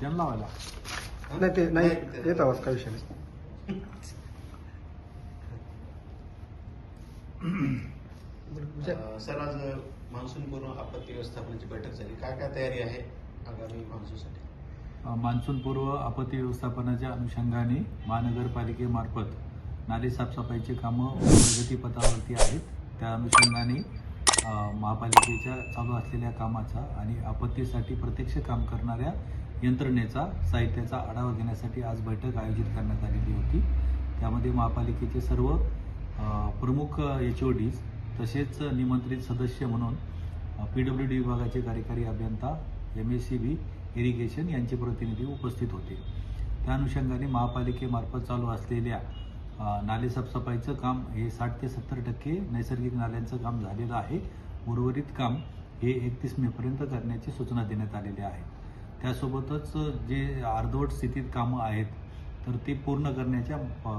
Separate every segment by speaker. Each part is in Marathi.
Speaker 1: त्यांना लावायला.
Speaker 2: नाही ते नाही येत आवाज, काय विषय नाही.
Speaker 3: सर, आज मान्सूनपूर्व आपत्ती व्यवस्थापनाची बैठक झाली. काय काय तयारी आहे आगामी मान्सूनसाठी?
Speaker 1: मान्सूनपूर्व आपत्ती व्यवस्थापनाच्या अनुषंगाने महानगरपालिकेमार्फत नाले साफसफाईची कामं प्रगतीपथावरती आहेत. त्या अनुषंगाने महापालिकेच्या चालू असलेल्या कामाचा आणि आपत्तीसाठी प्रत्यक्ष काम करणाऱ्या यंत्रणेचा, साहित्याचा आढावा घेण्यासाठी आज बैठक आयोजित करण्यात आलेली होती. त्यामध्ये महापालिकेचे सर्व प्रमुख HODs तसेच निमंत्रित सदस्य म्हणून PWD विभागाचे कार्यकारी अभियंता, MSCB, इरिगेशन यांचे प्रतिनिधी उपस्थित होते. त्या अनुषंगाने महापालिकेमार्फत चालू असलेल्या नाले साफसफाईचं काम हे 60 ते 70% नैसर्गिक नाल्यांचं काम झालेलं आहे. उर्वरित काम हे 31 मेपर्यंत करण्याची सूचना देण्यात आलेल्या आहे. त्यासोबतच जे अर्धवट स्थितीत कामं आहेत तर ते पूर्ण करण्याच्या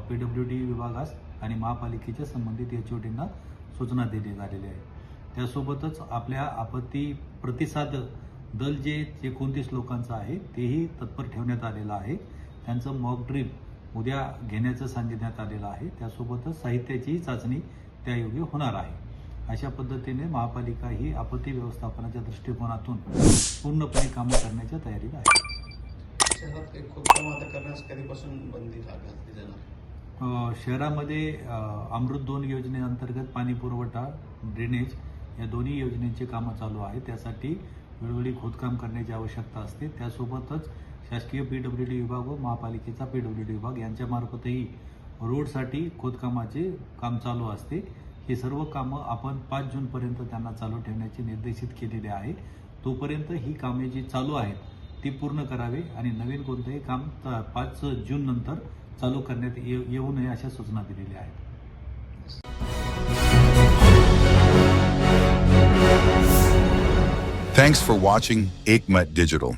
Speaker 1: PWD विभागास आणि महापालिकेच्या संबंधित HODंना सूचना देण्यात आलेल्या आहेत. त्यासोबतच आपल्या आपत्ती प्रतिसाद दल जे 29 लोकांचं आहे तेही तत्पर ठेवण्यात आलेलं आहे. त्यांचं मॉक ड्रिल उद्या घेण्याचं सांगण्यात आलेलं आहे. त्यासोबतच साहित्याचीही चाचणी त्यायोगे होणार आहे. अशा पद्धतीने महापालिका ही आपत्ती व्यवस्थापनाच्या दृष्टिकोनातून पूर्णपणे कामं करण्याच्या तयारीत आहे.
Speaker 3: शहरात एक खोदकाम आता करण्यास कधीपासून बंदी घातली जाणार?
Speaker 1: शहरामध्ये अमृत 2 योजनेअंतर्गत पाणी पुरवठा, ड्रेनेज या दोन्ही योजनेची कामं चालू आहेत. त्यासाठी वेळोवेळी खोदकाम करण्याची आवश्यकता असते. त्यासोबतच शासकीय PWD विभाग व महापालिकेचा PWD विभाग यांच्यामार्फतही रोडसाठी खोदकामाचे काम चालू असते. हे सर्व कामं आपण 5 जूनपर्यंत त्यांना चालू ठेवण्याचे निर्देशित केलेले आहे. तोपर्यंत ही कामे जी चालू आहेत ती पूर्ण करावे आणि नवीन कोणतेही काम 5 जून नंतर चालू करण्यात येऊ नये अशा सूचना दिलेल्या आहेत.
Speaker 4: Thanks for watching Ekmat Digital.